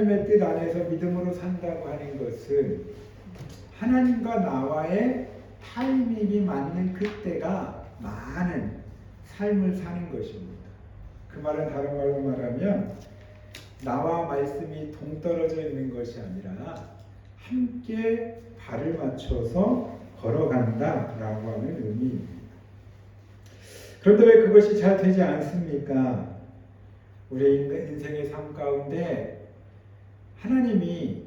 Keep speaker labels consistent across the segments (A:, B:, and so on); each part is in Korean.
A: 하나님의 뜻 안에서 믿음으로 산다고 하는 것은 하나님과 나와의 타이밍이 맞는 그때가 많은 삶을 사는 것입니다. 그 말은 다른 말로 말하면 나와 말씀이 동떨어져 있는 것이 아니라 함께 발을 맞춰서 걸어간다라고 하는 의미입니다. 그런데 왜 그것이 잘 되지 않습니까? 우리의 인생의 삶 가운데 하나님이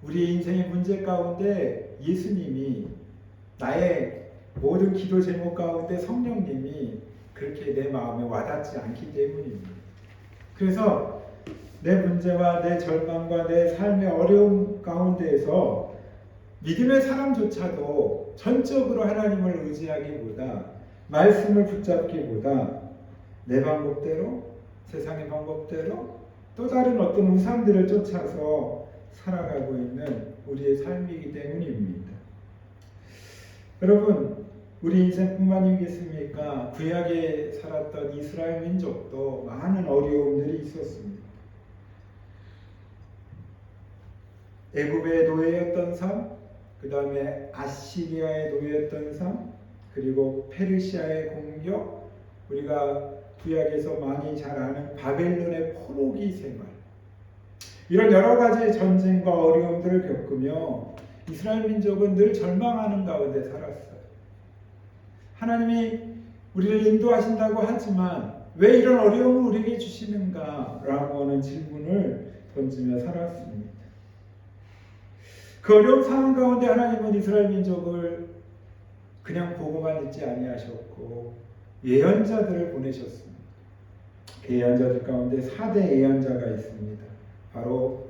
A: 우리의 인생의 문제 가운데 예수님이 나의 모든 기도 제목 가운데 성령님이 그렇게 내 마음에 와닿지 않기 때문입니다. 그래서 내 문제와 내 절망과 내 삶의 어려움 가운데에서 믿음의 사람조차도 전적으로 하나님을 의지하기보다 말씀을 붙잡기보다 내 방법대로 세상의 방법대로 또 다른 어떤 우상들을 쫓아서 살아가고 있는 우리의 삶이기 때문입니다. 여러분, 우리 인생뿐만이겠습니까? 구약에 살았던 이스라엘 민족도 많은 어려움들이 있었습니다. 애굽의 노예였던 삶, 그 다음에 아시리아의 노예였던 삶, 그리고 페르시아의 공격, 우리가 구약에서 많이 잘 아는 바벨론의 포로기 생활, 이런 여러 가지 전쟁과 어려움들을 겪으며 이스라엘 민족은 늘 절망하는 가운데 살았어요. 하나님이 우리를 인도하신다고 하지만 왜 이런 어려움을 우리에게 주시는가? 라고 하는 질문을 던지며 살았습니다. 그 어려운 상황 가운데 하나님은 이스라엘 민족을 그냥 보고만 있지 아니하셨고 예언자들을 보내셨습니다. 그 예언자들 가운데 4대 예언자가 있습니다. 바로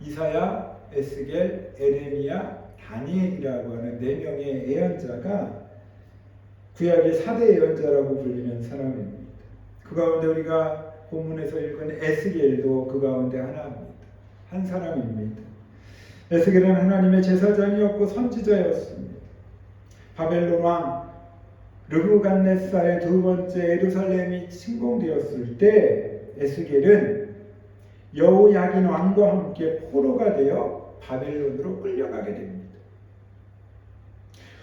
A: 이사야, 에스겔, 에레미야, 다니엘이라고 하는 4명의 예언자가 구약의 4대 예언자라고 불리는 사람입니다. 그 가운데 우리가 본문에서 읽은 에스겔도 그 가운데 하나입니다. 한 사람입니다. 에스겔은 하나님의 제사장이었고 선지자였습니다. 바벨론 왕 르브갓네살의 2번째 예루살렘이 침공되었을 때 에스겔은 여호야긴 왕과 함께 포로가 되어 바벨론으로 끌려가게 됩니다.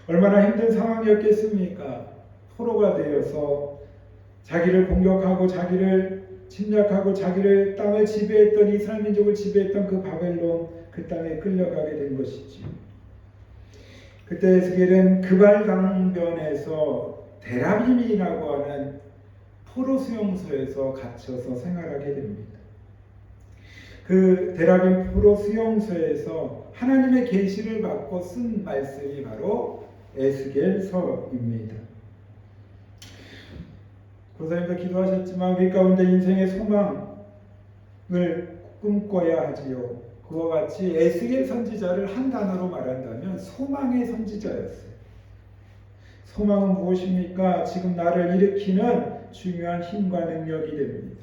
A: 얼마나 힘든 상황이었겠습니까? 포로가 되어서 자기를 공격하고 자기를 침략하고 자기를 땅을 지배했던 이스라엘 민족을 지배했던 그 바벨론, 그 땅에 끌려가게 된 것이지요. 그때 에스겔은 그발강변에서 데라빔이라고 하는 포로 수용소에서 갇혀서 생활하게 됩니다. 그 데라빔 포로 수용소에서 하나님의 계시를 받고 쓴 말씀이 바로 에스겔서입니다. 고사님도 기도하셨지만 우리 가운데 인생의 소망을 꿈꿔야 하지요. 그와 같이 에스겔 선지자를 한 단어로 말한다면 소망의 선지자였어요. 소망은 무엇입니까? 지금 나를 일으키는 중요한 힘과 능력이 됩니다.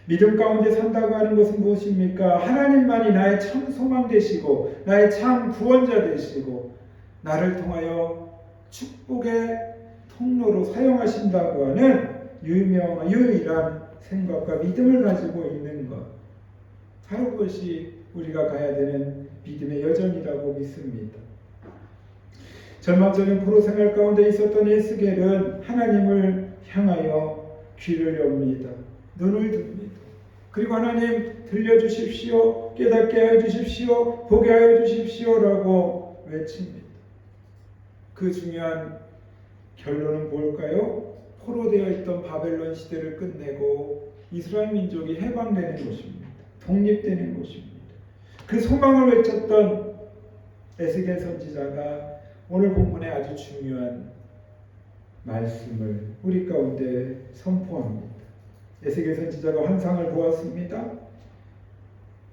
A: 믿음 가운데 산다고 하는 것은 무엇입니까? 하나님만이 나의 참 소망 되시고 나의 참 구원자 되시고 나를 통하여 축복의 통로로 사용하신다고 하는 유일한 생각과 믿음을 가지고 있는 것, 바로 그것이 우리가 가야 되는 믿음의 여정이라고 믿습니다. 절망적인 포로 생활 가운데 있었던 에스겔은 하나님을 향하여 귀를 엽니다. 눈을 듭니다. 그리고 하나님 들려주십시오. 깨닫게 하여 주십시오. 보게 하여 주십시오라고 외칩니다. 그 중요한 결론은 뭘까요? 포로되어 있던 바벨론 시대를 끝내고 이스라엘 민족이 해방되는 것입니다. 독립되는 것입니다. 그 소망을 외쳤던 에스겔 선지자가 오늘 본문에 아주 중요한 말씀을 우리 가운데 선포합니다. 에스겔 선지자가 환상을 보았습니다.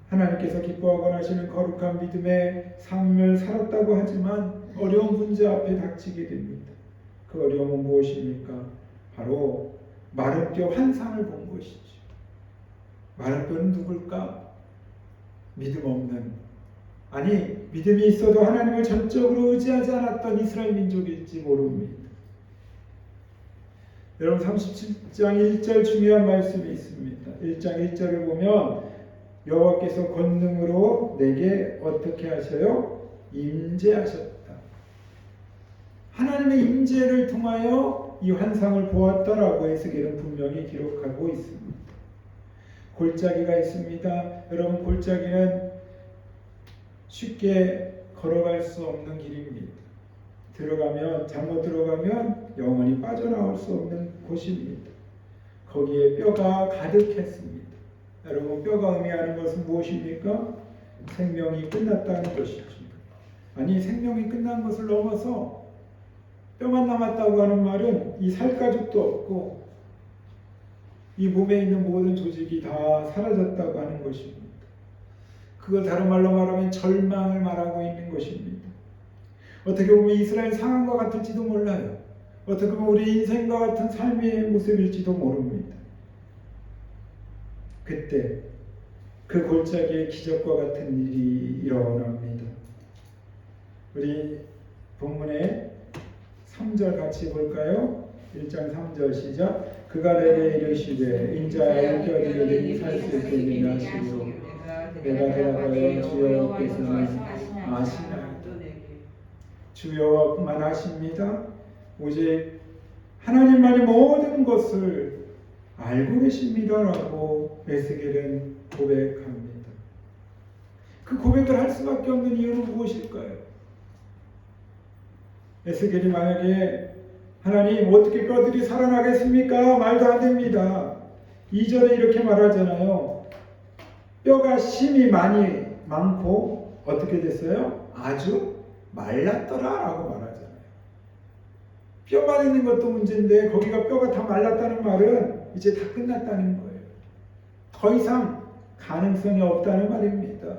A: 하나님께서 기뻐하고 하시는 거룩한 믿음의 삶을 살았다고 하지만 어려운 문제 앞에 닥치게 됩니다. 그 어려움은 무엇입니까? 바로 마른 뼈 환상을 본 것이죠. 마른 뼈는 누굴까? 믿음 없는, 아니 믿음이 있어도 하나님을 전적으로 의지하지 않았던 이스라엘 민족일지 모릅니다. 여러분 37장 1절 중요한 말씀이 있습니다. 1장 1절을 보면 여호와께서 권능으로 내게 어떻게 하셔요? 임재하셨다. 하나님의 임재를 통하여 이 환상을 보았다라고 에스겔은 분명히 기록하고 있습니다. 골짜기가 있습니다. 여러분, 골짜기는 쉽게 걸어갈 수 없는 길입니다. 잘못 들어가면 영원히 빠져나올 수 없는 곳입니다. 거기에 뼈가 가득했습니다. 여러분, 뼈가 의미하는 것은 무엇입니까? 생명이 끝났다는 것이죠. 아니, 생명이 끝난 것을 넘어서 뼈만 남았다고 하는 말은 이 살가죽도 없고 이 몸에 있는 모든 조직이 다 사라졌다고 하는 것입니다. 그걸 다른 말로 말하면 절망을 말하고 있는 것입니다. 어떻게 보면 이스라엘 상황과 같을지도 몰라요. 어떻게 보면 우리 인생과 같은 삶의 모습일지도 모릅니다. 그때 그 골짜기에 기적과 같은 일이 일어납니다. 우리 본문의 3절 같이 볼까요? 1장 3절 시작. 그가 내게 이르시되 인자의 뼈들이 살 수 있겠느냐 하시고 내가 대답하여 주여께서는 아시나이다. 주여만 아십니다. 오직 하나님만이 모든 것을 알고 계십니다라고 에스겔은 고백합니다. 그 고백을 할 수밖에 없는 이유는 무엇일까요? 에스겔이 만약에 하나님 어떻게 뼈들이 살아나겠습니까? 말도 안 됩니다. 2절에 이렇게 말하잖아요. 뼈가 심이 많고 어떻게 됐어요? 아주 말랐더라라고 말하잖아요. 뼈만 있는 것도 문제인데 거기가 뼈가 다 말랐다는 말은 이제 다 끝났다는 거예요. 더 이상 가능성이 없다는 말입니다.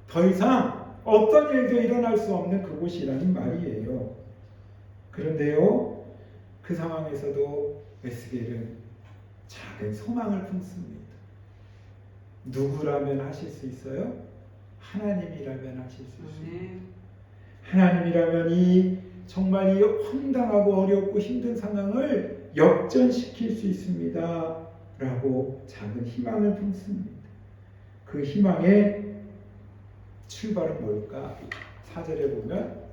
A: 더 이상 어떤 일도 일어날 수 없는 그곳이라는 말이에요. 그런데요, 그 상황에서도 에스겔은 작은 소망을 품습니다. 누구라면 하실 수 있어요? 하나님이라면 하실 수 있습니다. 하나님이라면 정말 이 황당하고 어렵고 힘든 상황을 역전시킬 수 있습니다. 라고 작은 희망을 품습니다. 그 희망의 출발은 뭘까? 4절에 보면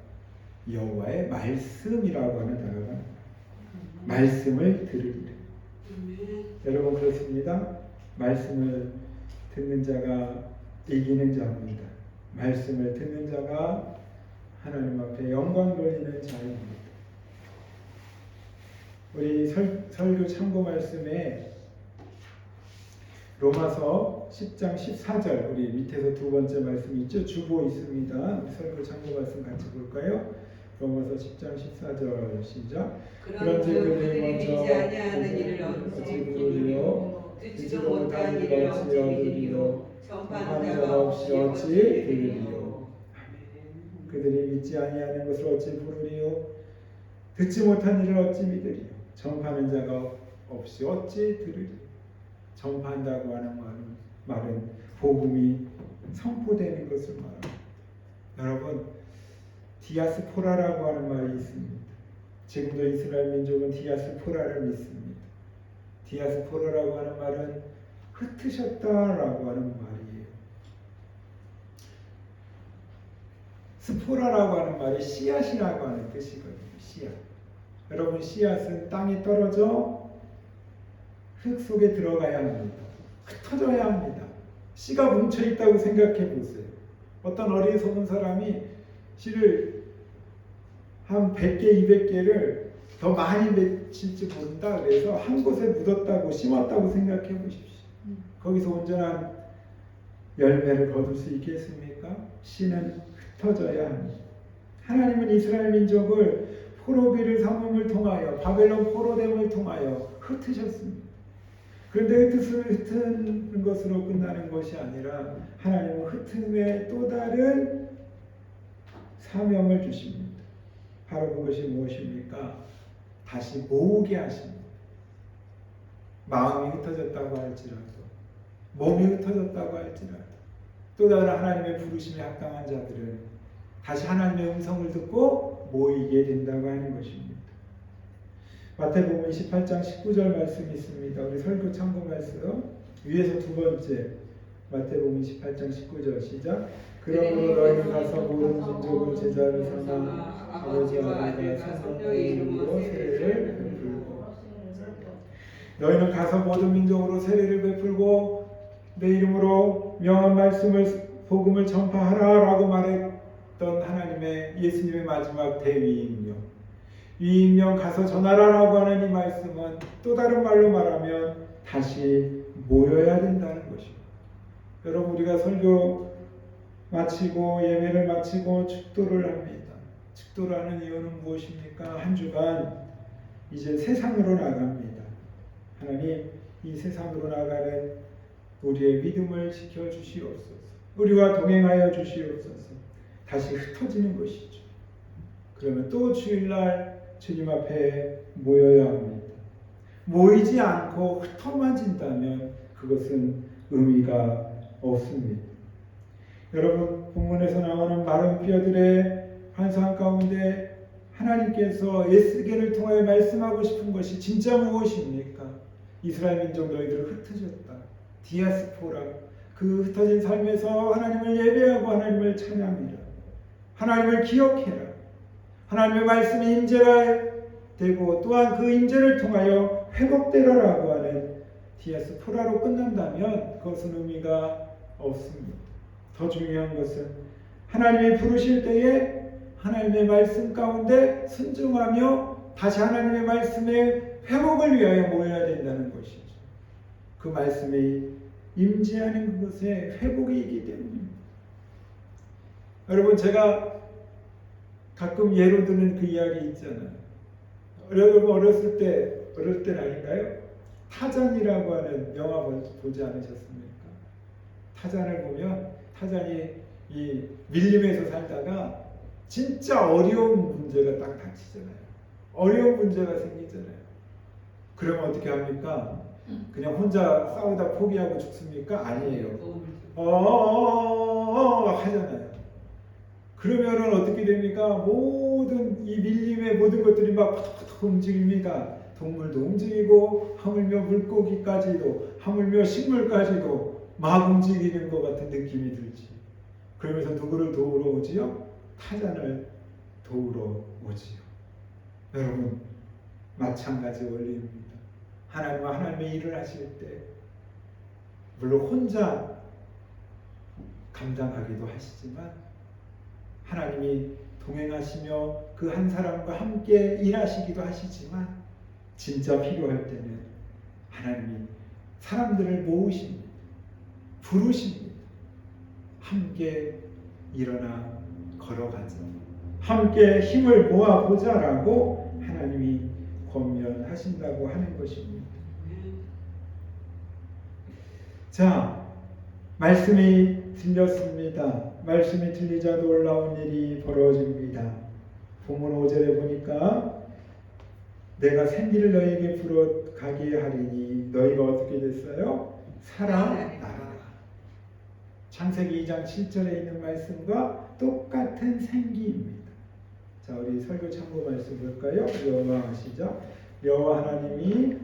A: 여호와의 말씀이라고 하는 단어가 말씀을 들으리라. 여러분, 그렇습니다. 말씀을 듣는 자가 이기는 자입니다. 말씀을 듣는 자가 하나님 앞에 영광 돌리는 자입니다. 우리 설교 참고 말씀에 로마서 10장 14절 우리 밑에서 두 번째 말씀 있죠? 주보 있습니다. 설교 참고 말씀 같이 볼까요? 로마서 10장 14절 시작. 그런즉 그들이 먼저 어찌 부르리요? 듣지도 못한 이를 어찌 얻으리요? 전파하는 자가 없이 어찌 들으리요? 그들이 믿지 아니하는 것을 어찌 부르리요? 듣지 못한 이를 어찌 믿으리요? 전파하는 자가 없이 어찌 들으리요? 전파한다고 하는 말은 복음이 선포되는 것을 말합니다. 여러분, 디아스포라라고 하는 말이 있습니다. 지금도 이스라엘 민족은 디아스포라를 믿습니다. 디아스포라라고 하는 말은 흩으셨다라고 하는 말이에요. 스포라라고 하는 말이 씨앗이라고 하는 뜻이거든요. 씨앗. 여러분, 씨앗은 땅에 떨어져 흙 속에 들어가야 합니다. 흩어져야 합니다. 씨가 뭉쳐있다고 생각해 보세요. 어떤 어리석은 사람이 씨를 한 100개, 200개를 더 많이 맺힐지 모른다 그래서 한 곳에 묻었다고 심었다고 생각해 보십시오. 거기서 온전한 열매를 거둘 수 있겠습니까? 씨는 흩어져야 합니다. 하나님은 이스라엘 민족을 포로기를 삼음을 통하여 바벨론 포로됨을 통하여 흩으셨습니다. 그런데 흩은 것으로 끝나는 것이 아니라 하나님은 흩음에 또 다른 사명을 주십니다. 바로 그것이 무엇입니까? 다시 모으게 하십니다. 마음이 흩어졌다고 할지라도, 몸이 흩어졌다고 할지라도, 또 다른 하나님의 부르심에 합당한 자들은 다시 하나님의 음성을 듣고 모이게 된다고 하는 것입니다. 마태복음 28장 19절 말씀이 있습니다. 우리 설교 참고 말씀 위에서 두 번째 마태복음 28장 19절 시작. 그러므로 너희는 가서 모든 민족을 제자를 삼아 아버지와 아들과 성령의 이름으로 세례를 베풀고 너희는 가서 모든 민족으로 세례를 베풀고 내 이름으로 명한 말씀을 복음을 전파하라라고 말했던 하나님의 예수님의 마지막 대위임령 위임령 가서 전하라라고 하는 이 말씀은 또 다른 말로 말하면 다시 모여야 된다는 것입니다. 여러분 우리가 설교 마치고 예배를 마치고 축도를 합니다. 축도를 하는 이유는 무엇입니까? 한 주간 이제 세상으로 나갑니다. 하나님 이 세상으로 나가는 우리의 믿음을 지켜주시옵소서. 우리와 동행하여 주시옵소서. 다시 흩어지는 것이죠. 그러면 또 주일날 주님 앞에 모여야 합니다. 모이지 않고 흩어만 진다면 그것은 의미가 없습니다. 여러분 본문에서 나오는 마른 뼈들의 환상 가운데 하나님께서 에스겔을 통하여 말씀하고 싶은 것이 진짜 무엇입니까? 이스라엘 민족 너희들은 흩어졌다. 디아스포라. 그 흩어진 삶에서 하나님을 예배하고 하나님을 찬양해라. 하나님을 기억해라. 하나님의 말씀이 임재가 되고 또한 그 임재를 통하여 회복되라라고 하는 디아스포라로 끝난다면 그것은 의미가 없습니다. 더 중요한 것은 하나님이 부르실 때에 하나님의 말씀 가운데 순종하며 다시 하나님의 말씀의 회복을 위하여 모여야 된다는 것이죠. 그 말씀이 임재하는 그것의 회복이기 때문입니다. 여러분 제가 가끔 예로 드는 그 이야기 있잖아요. 여러분 어렸을 때는 아닌가요? 타잔이라고 하는 영화 보지 않으셨습니까? 타잔을 보면 타잔이 이 밀림에서 살다가 진짜 어려운 문제가 딱 닥치잖아요. 어려운 문제가 생기잖아요. 그러면 어떻게 합니까? 그냥 혼자 싸우다 포기하고 죽습니까? 아니에요. 하잖아요. 그러면은 어떻게 됩니까? 모든 이 밀림의 모든 것들이 막 팍팍 움직입니다. 동물도 움직이고 하물며 물고기까지도 하물며 식물까지도 막 움직이는 것 같은 느낌이 들지. 그러면서 누구를 도우러 오지요? 타잔을 도우러 오지요. 여러분 마찬가지 원리입니다. 하나님과 하나님의 일을 하실 때 물론 혼자 감당하기도 하시지만 하나님이 동행하시며 그 한 사람과 함께 일하시기도 하시지만 진짜 필요할 때는 하나님이 사람들을 모으십니다. 부르십니다. 함께 일어나 걸어가자. 함께 힘을 모아보자라고 하나님이 권면하신다고 하는 것입니다. 자, 말씀이 들렸습니다. 말씀이 들리자 놀라운 일이 벌어집니다. 본문 5절에 보니까 내가 생기를 너희에게 불어가게 하리니 너희가 어떻게 됐어요? 살아나라. 창세기 2장 7절에 있는 말씀과 똑같은 생기입니다. 자, 우리 설교 참고 말씀 볼까요? 여호와 시작. 여호와 하나님이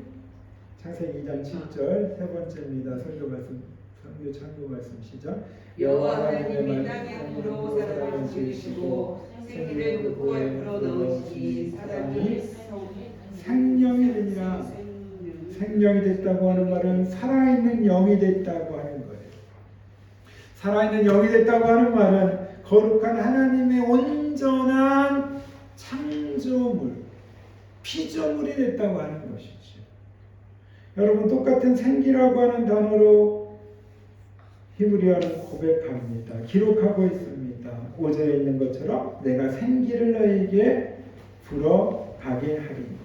A: 창세기 2장 7절 세 번째입니다. 설교 말씀, 설교 참고 말씀 시작.
B: 여호와 하나님이 땅에 불어 사람을 지으시고 생기를 그 코에 불어 넣으시니 사람이
A: 생명이 되니라. 생명이 됐다고 하는 말은 살아있는 영이 됐다고 하는 거예요. 살아있는 영이 됐다고 하는 말은 거룩한 하나님의 온전한 창조물, 피조물이 됐다고 하는 것이죠. 여러분 똑같은 생기라고 하는 단어로 히브리어는 고백합니다. 기록하고 있습니다. 5절에 있는 것처럼 내가 생기를 너희에게 불어가게 하리니.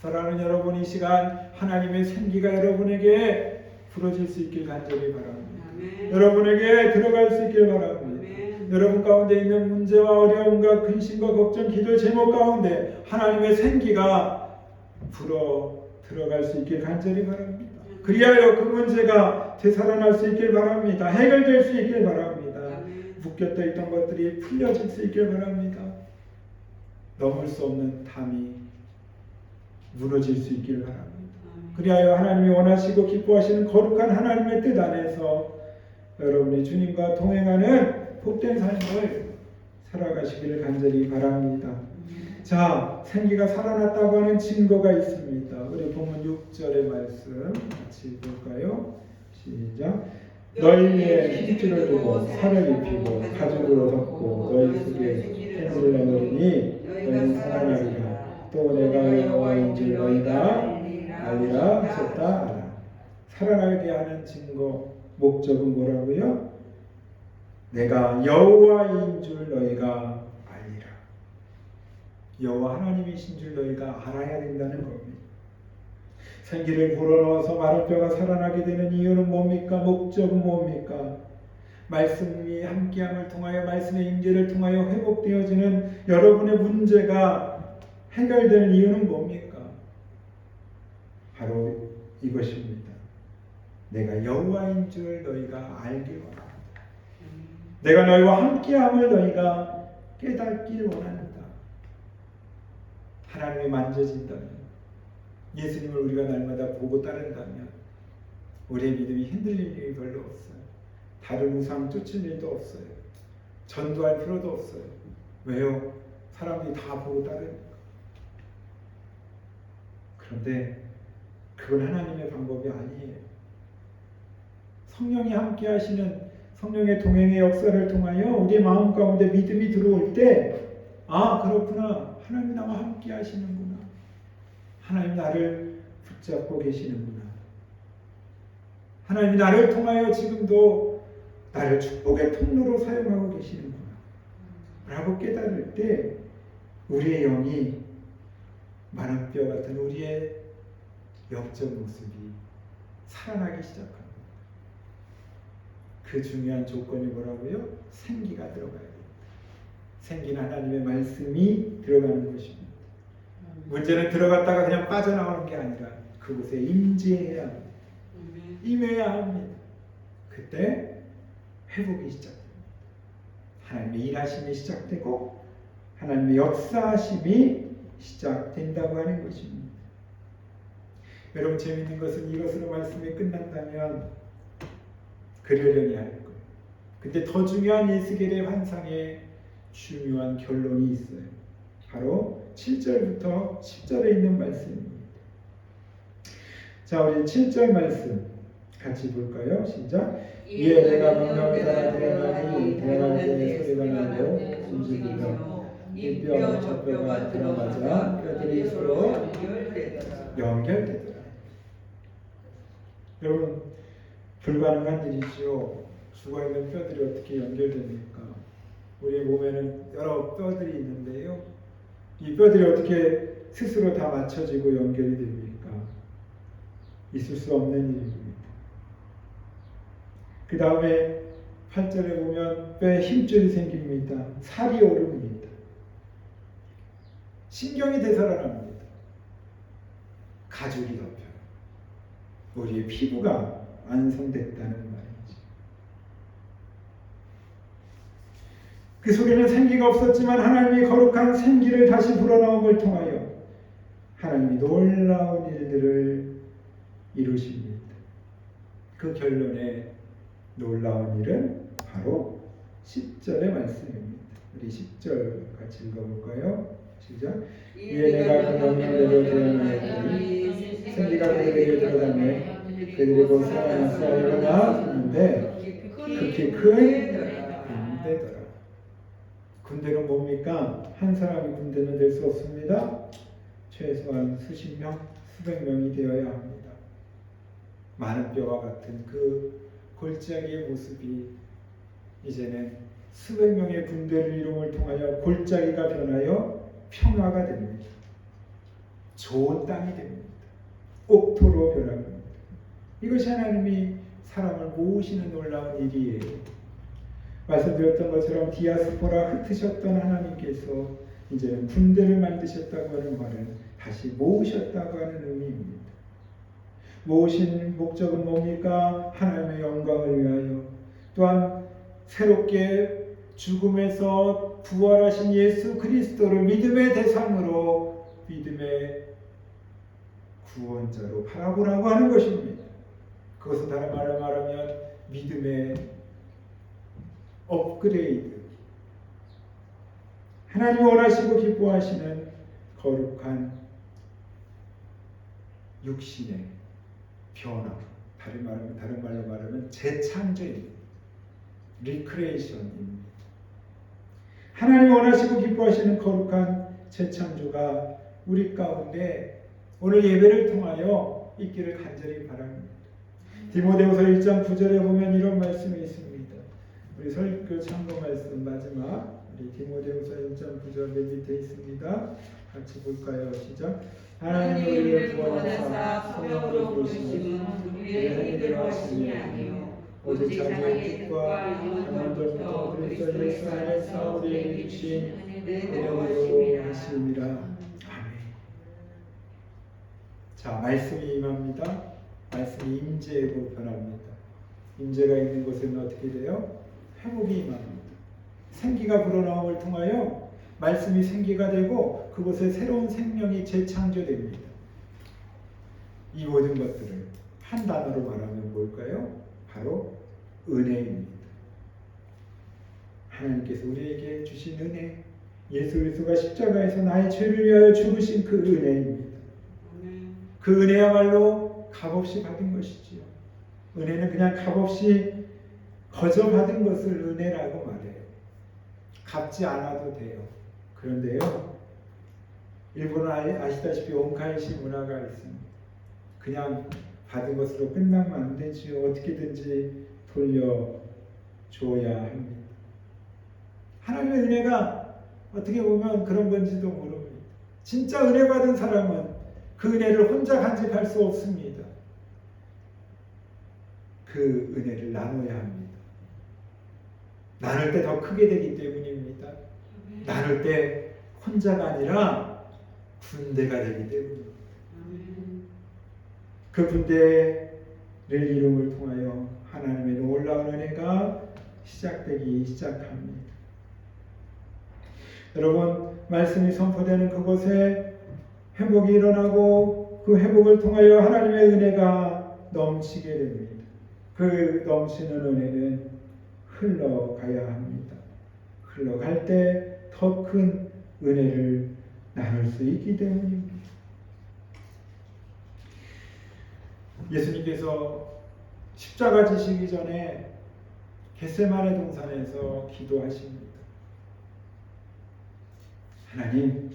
A: 사랑하는 여러분, 이 시간 하나님의 생기가 여러분에게 불어질 수 있길 간절히 바랍니다.
B: 아멘.
A: 여러분에게 들어갈 수 있길 바랍니다.
B: 아멘.
A: 여러분 가운데 있는 문제와 어려움과 근심과 걱정, 기도의 제목 가운데 하나님의 생기가 불어 들어갈 수 있길 간절히 바랍니다. 그리하여 그 문제가 되살아날 수 있길 바랍니다. 해결될 수 있길 바랍니다. 묶였다 있던 것들이 풀려질 수 있길 바랍니다. 넘을 수 없는 담이 무너질 수 있길 바랍니다. 그리하여 하나님이 원하시고 기뻐하시는 거룩한 하나님의 뜻 안에서 여러분이 주님과 동행하는 복된 삶을 살아가시기를 간절히 바랍니다. 자, 생기가 살아났다고 하는 증거가 있습니다. 우리 본문 6절의 말씀 같이 볼까요? 시작. 너희의 힘줄을 두고 살을 입히고 가죽으로 덮고 너희 속에 해를 내놓으니 너희는 살아나리라. 또 내가 여호와인 줄 너희가 알리라 하셨다 알아. 살아나게 하는 증거 목적은 뭐라고요? 내가 여호와인 줄 너희가 알리라. 여호와 하나님이신 줄 너희가 알아야 된다는 겁니다. 생기를 불어넣어서 마른 뼈가 살아나게 되는 이유는 뭡니까? 목적은 뭡니까? 말씀이 함께함을 통하여 말씀의 임재를 통하여 회복되어지는 여러분의 문제가 해결되는 이유는 뭡니까? 바로 이것입니다. 내가 여호와인 줄 너희가 알길 원한다. 내가 너희와 함께함을 너희가 깨닫길 원한다. 하나님이 만져진다면, 예수님을 우리가 날마다 보고 따른다면 우리의 믿음이 흔들릴 일이 별로 없어요. 다른 우상 쫓을 일도 없어요. 전도할 필요도 없어요. 왜요? 사람들이 다 보고 따르니까. 그런데 그건 하나님의 방법이 아니에요. 성령이 함께 하시는 성령의 동행의 역사를 통하여 우리의 마음 가운데 믿음이 들어올 때, 아, 그렇구나. 하나님 나와 함께 하시는구나. 하나님 나를 붙잡고 계시는구나. 하나님이 나를 통하여 지금도 나를 축복의 통로로 사용하고 계시는구나 라고 깨달을 때 우리의 영이 마른 뼈 같은 우리의 영적 모습이 살아나기 시작합니다. 그 중요한 조건이 뭐라고요? 생기가 들어가야 됩니다. 생기는 하나님의 말씀이 들어가는 것입니다. 문제는 들어갔다가 그냥 빠져나오는 게 아니라 그곳에 임재해야 합니다. 임해야 합니다. 그때 회복이 시작됩니다. 하나님의 일하심이 시작되고 하나님의 역사하심이 시작된다고 하는 것입니다. 여러분, 재미있는 것은 이것으로 말씀이 끝난다면 그러려니 할 거예요. 근데 더 중요한 에스겔의 환상에 중요한 결론이 있어요. 바로 7절부터 10절에 있는 말씀입니다. 자, 우리 7절 말씀 같이 볼까요? 시작. 이에 내가 명령을 따라 들어가니 대낮에 소리가 나고 숨죽이며 이 뼈 저 뼈가 들어가자 뼈들이 서로 연결되더라. 여러분, 불가능한 일이죠. 죽어있는 뼈들이 어떻게 연결됩니까? 우리 몸에는 여러 뼈들이 있는데요. 이 뼈들이 어떻게 스스로 다 맞춰지고 연결이 됩니까? 있을 수 없는 일입니다. 그 다음에 8절에 보면 뼈에 힘줄이 생깁니다. 살이 오릅니다. 신경이 되살아납니다. 가죽이 덮여요. 우리의 피부가 완성됐다는 말이죠. 그 속에는 생기가 없었지만 하나님이 거룩한 생기를 다시 불어넣음을 통하여 하나님이 놀라운 일들을 이루십니다. 그 결론에 놀라운 일은 바로 10절의 말씀입니다. 우리 10절 같이 읽어볼까요? 시작. 이에 내가 그 명령대로 대언하였더니 생기가 그들에게 들어가매 그들이 곧 살아나서 일어나 듣는데 극히 큰 군대더라. 군대는 뭡니까? 한 사람이 군대는 될 수 없습니다. 최소한 수십 명, 수백 명이 되어야 합니다. 많은 뼈와 같은 그 골짜기의 모습이 이제는 수백 명의 군대를 이름을 통하여 골짜기가 변하여 평화가 됩니다. 좋은 땅이 됩니다. 옥토로 변합니다. 이것이 하나님이 사람을 모으시는 놀라운 일이에요. 말씀드렸던 것처럼 디아스포라 흩으셨던 하나님께서 이제는 군대를 만드셨다고 하는 말은 다시 모으셨다고 하는 의미입니다. 모으신 목적은 뭡니까? 하나님의 영광을 위하여, 또한 새롭게 죽음에서 부활하신 예수 그리스도를 믿음의 대상으로 믿음의 구원자로 바라보라고 하는 것입니다. 그것은 다른 말로 말하면 믿음의 업그레이드. 하나님이 원하시고 기뻐하시는 거룩한 육신의 변화. 다른 말로 말하면 재창조입니다. 리크레이션입니다. 하나님이 원하시고 기뻐하시는 거룩한 재창조가 우리 가운데 오늘 예배를 통하여 있기를 간절히 바랍니다. 디모데후서 1장 9절에 보면 이런 말씀이 있습니다. 우리 설교 참고 말씀 마지막 우리 디모데후서 1장 9절 맨 밑에 있습니다. 같이 볼까요? 시작.
B: 하나님이 우리를 구원하사 성령으로 부르심은 우리의 행위대로 하심이 아니요 오직 자기의 뜻과 영원전부터 그리스도 예수 안에서 우리에게 주신 은혜로 하심이라. 아멘. 자, 말씀이 임합니다. 말씀이 임재로 변합니다. 임재가 있는 곳에는 어떻게 돼요? 회복이 임합니다. 생기가 불어나옴을 통하여 말씀이 생기가 되고 그곳에 새로운 생명이 재창조됩니다. 이 모든 것들을 한 단어로 말하면 뭘까요? 바로 은혜입니다. 하나님께서 우리에게 주신 은혜, 예수 그리스도가 십자가에서 나의 죄를 위하여 죽으신 그 은혜입니다. 그 은혜야말로 값없이 받은 것이지요. 은혜는 그냥 값없이 거저 받은 것을 은혜라고 말해요. 갚지 않아도 돼요. 그런데요, 일본은 아시다시피 온카이시 문화가 있습니다. 그냥 받은 것으로 끝나면 안 되지요. 어떻게든지 돌려줘야 합니다. 하나님의 은혜가 어떻게 보면 그런 건지도 모릅니다. 진짜 은혜 받은 사람은 그 은혜를 혼자 간직할 수 없습니다. 그 은혜를 나눠야 합니다. 나눌 때 더 크게 되기 때문입니다. 나눌 때 혼자가 아니라 군대가 되기 때문입니다. 그 군대를 이름을 통하여 하나님의 놀라운 은혜가 시작되기 시작합니다. 여러분, 말씀이 선포되는 그곳에 회복이 일어나고 그 회복을 통하여 하나님의 은혜가 넘치게 됩니다. 그 넘치는 은혜는 흘러가야 합니다. 흘러갈 때 더 큰 은혜를 나눌 수 있기 때문입니다. 예수님께서 십자가 지시기 전에 겟세마네 동산에서 기도하십니다. 하나님,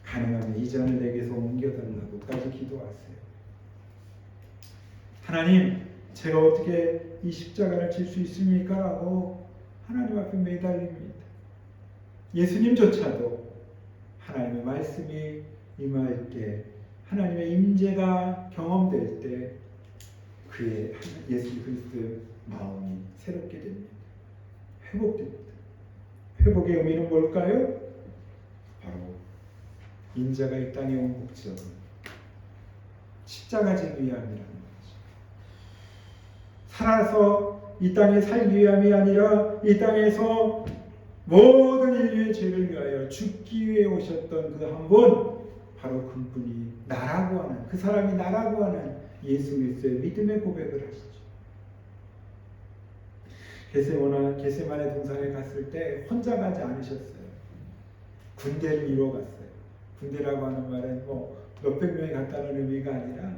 B: 가능하면 이 잔을 내게서 옮겨달라고까지 기도하세요. 하나님, 제가 어떻게 이 십자가를 질 수 있습니까? 라고 하나님 앞에 매달립니다. 예수님조차도 하나님의 말씀이 임할 때, 하나님의 임재가 경험될 때 그의 예수 그리스도의 마음이 새롭게 됩니다. 회복됩니다. 회복의 의미는 뭘까요? 바로 인자가 이 땅에 온 목적은 십자가 지기 위함이라는 거죠. 살아서 이 땅에 살기 위함이 아니라 이 땅에서 모든 인류의 죄를 위하여 죽기 위해 오셨던 그 한 분, 바로 그분이 나라고 하는, 그 사람이 나라고 하는 예수 그리스도의 믿음의 고백을 하시죠. 겟세마네 동산에 갔을 때 혼자 가지 않으셨어요. 군대를 이루어 갔어요. 군대라고 하는 말은 뭐 몇백 명이 갔다는 의미가 아니라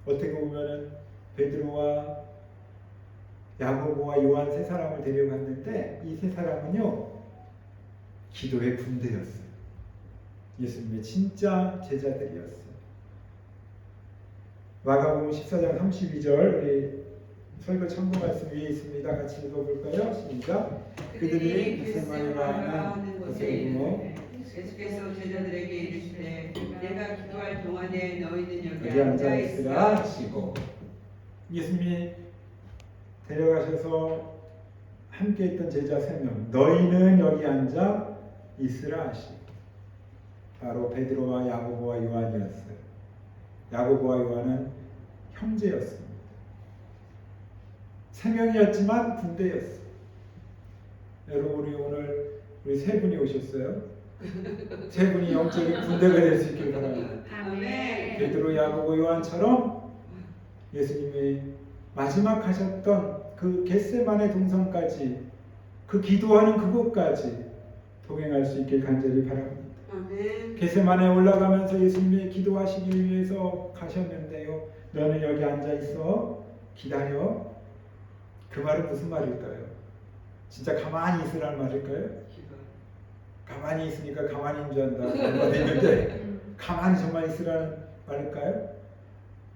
B: 어떻게 보면은 베드로와 야고보와 요한 세 사람을 데려갔는데 이 세 사람은요 기도의 군대였어요. 예수님의 진짜 제자들이었어요. 마가복음 14장 32절 우리 설교 참고 말씀 위에 있습니다. 같이 읽어볼까요? 시작. 그들이 겟세마네 가는 곳에 이르러 예수께서 제자들에게 이르시되 내가 기도할 동안에 너희는 여기
A: 앉아
B: 앉아
A: 있으라
B: 있으라
A: 하시고, 예수님이 데려가셔서 함께 있던 제자 3명, 너희는 여기 앉아 있으라 하시고, 바로 베드로와 야고보와 요한이었어요. 야고보와 요한은 형제였습니다. 3명이었지만 군대였어요. 여러분, 우리 세 분이 오셨어요. 세 분이 영적인 군대가 될 수 있길 바랍니다.
B: 아멘.
A: 베드로, 야고보, 요한처럼 예수님이 마지막 하셨던 그 겟세마네 동산까지 그 기도하는 그곳까지 동행할 수 있길 간절히 바랍니다.
C: 아멘.
A: 겟세마네에 올라가면서 예수님이 기도하시기 위해서 가셨는데요. 너는 여기 앉아 있어. 기다려. 그 말은 무슨 말일까요? 진짜 가만히 있으라는 말일까요?
C: 기도.
A: 가만히 있으니까 가만히 인주한다. 그런 말이 있는데 가만히 정말 있으라는 말일까요?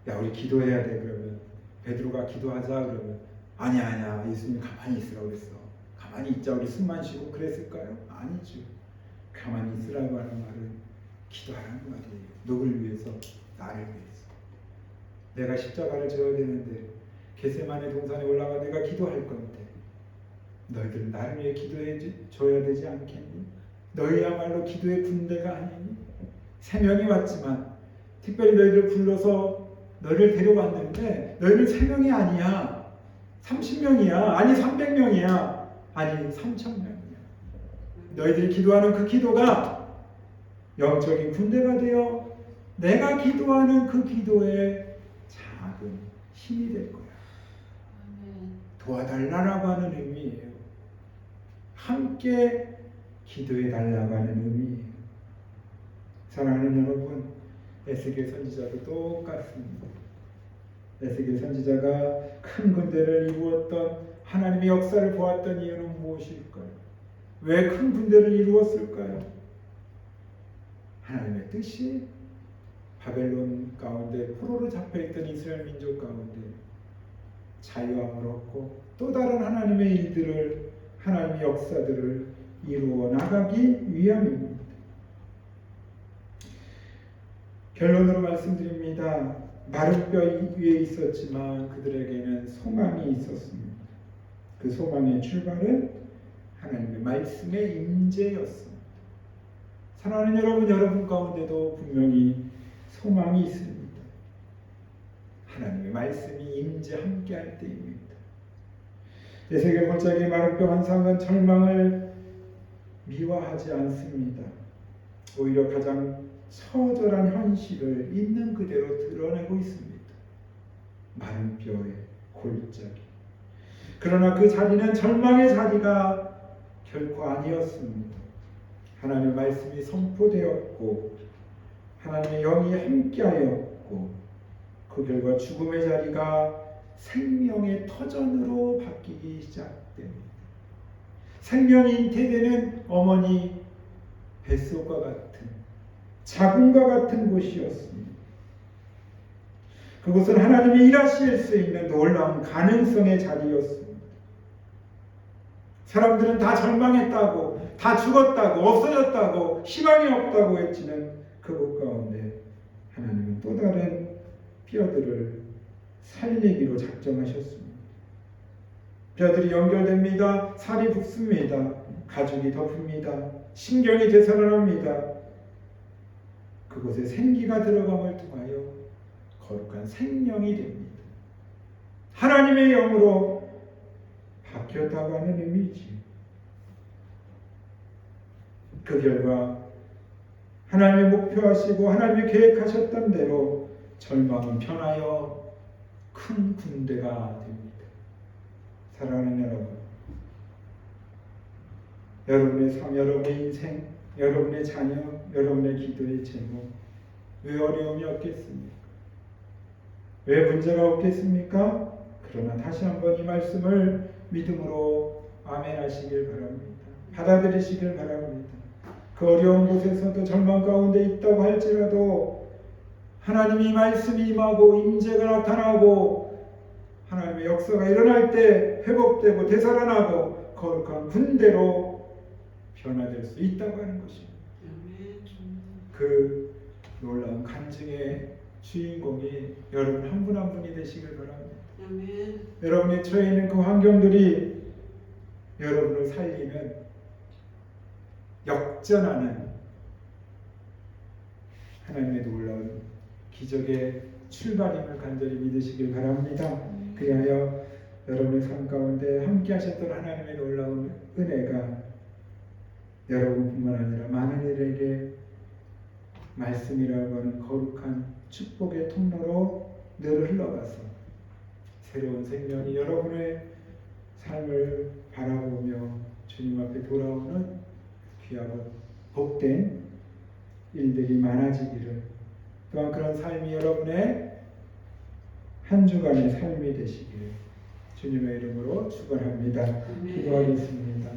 A: 야, 우리 기도해야 돼. 그러면 베드로가 기도하자 그러면 아니야 예수님 가만히 있으라고 그랬어. 가만히 있자 우리 숨만 쉬고 그랬을까요? 아니죠. 가만히 있으라고 하는 말은 기도하라는 말이에요. 누굴 위해서? 나를 위해서. 내가 십자가를 져야 되는데 겟세마네 동산에 올라가 내가 기도할 건데 너희들은 나를 위해 기도해 줘야 되지 않겠니? 너희야말로 기도의 군대가 아니니? 3명이 왔지만 특별히 너희를 불러서 너희를 데려왔는데 너희는 3명이 아니야. 30명이야. 아니 300명이야. 아니 3000명이야. 너희들이 기도하는 그 기도가 영적인 군대가 되어 내가 기도하는 그 기도의 작은 힘이 될 거야. 도와달라고 하는 의미예요. 함께 기도해 달라고 하는 의미예요. 사랑하는 여러분, 에스겔 선지자도 똑같습니다. 에스겔 선지자가 큰 군대를 이루었던 하나님의 역사를 보았던 이유는 무엇일까요? 왜 큰 군대를 이루었을까요? 하나님의 뜻이 바벨론 가운데 포로로 잡혀있던 이스라엘 민족 가운데 자유함을 얻고 또 다른 하나님의 일들을 하나님의 역사들을 이루어 나가기 위함입니다. 결론으로 말씀드립니다. 마른 뼈 위에 있었지만 그들에게는 소망이 있었습니다. 그 소망의 출발은 하나님의 말씀의 임재였습니다. 사랑하는 여러분, 여러분 가운데도 분명히 소망이 있습니다. 하나님의 말씀이 임재 함께할 때입니다. 에스겔 골짜기의 마른 뼈 환상은 절망을 미화하지 않습니다. 오히려 가장 처절한 현실을 있는 그대로 드러내고 있습니다. 마른 뼈의 골짜기. 그러나 그 자리는 절망의 자리가 결코 아니었습니다. 하나님의 말씀이 선포되었고 하나님의 영이 함께하였고 그 결과 죽음의 자리가 생명의 터전으로 바뀌기 시작됩니다. 생명이 잉태되는 어머니 뱃속과 같은 자궁과 같은 곳이었습니다. 그곳은 하나님이 일하실 수 있는 놀라운 가능성의 자리였습니다. 사람들은 다 절망했다고, 다 죽었다고, 없어졌다고, 희망이 없다고 했지만 그곳 가운데 하나님은 또 다른 뼈들을 살리기로 작정하셨습니다. 뼈들이 연결됩니다. 살이 붓습니다. 가죽이 덮습니다. 신경이 되살아납니다. 그곳에 생기가 들어감을 통하여 거룩한 생명이 됩니다. 하나님의 영으로 바뀌었다고 하는 의미지. 그 결과 하나님의 목표하시고 하나님의 계획하셨던 대로 절망은 변하여 큰 군대가 됩니다. 사랑하는 여러분, 여러분의 삶, 여러분의 인생, 여러분의 자녀, 여러분의 기도의 제목, 왜 어려움이 없겠습니까? 왜 문제가 없겠습니까? 그러나 다시 한번 이 말씀을 믿음으로 아멘하시길 바랍니다. 받아들이시길 바랍니다. 그 어려운 곳에서도 절망 가운데 있다고 할지라도 하나님이 말씀이 임하고 임재가 나타나고 하나님의 역사가 일어날 때 회복되고 되살아나고 거룩한 군대로 변화될 수 있다고 하는 것입니다. 그 놀라운 간증의 주인공이 여러분 한 분 한 분이 되시길 바랍니다. 여러분이 처해 있는 그 환경들이 여러분을 살리는 역전하는 하나님의 놀라운 기적의 출발임을 간절히 믿으시길 바랍니다. 그리하여 여러분의 삶 가운데 함께 하셨던 하나님의 놀라운 은혜가 여러분뿐만 아니라 많은 이들에게 말씀이라고 하는 거룩한 축복의 통로로 늘 흘러가서 새로운 생명이 여러분의 삶을 바라보며 주님 앞에 돌아오는 귀하고 복된 일들이 많아지기를, 또한 그런 삶이 여러분의 한 주간의 삶이 되시기를 주님의 이름으로 축원합니다. 기도하겠습니다.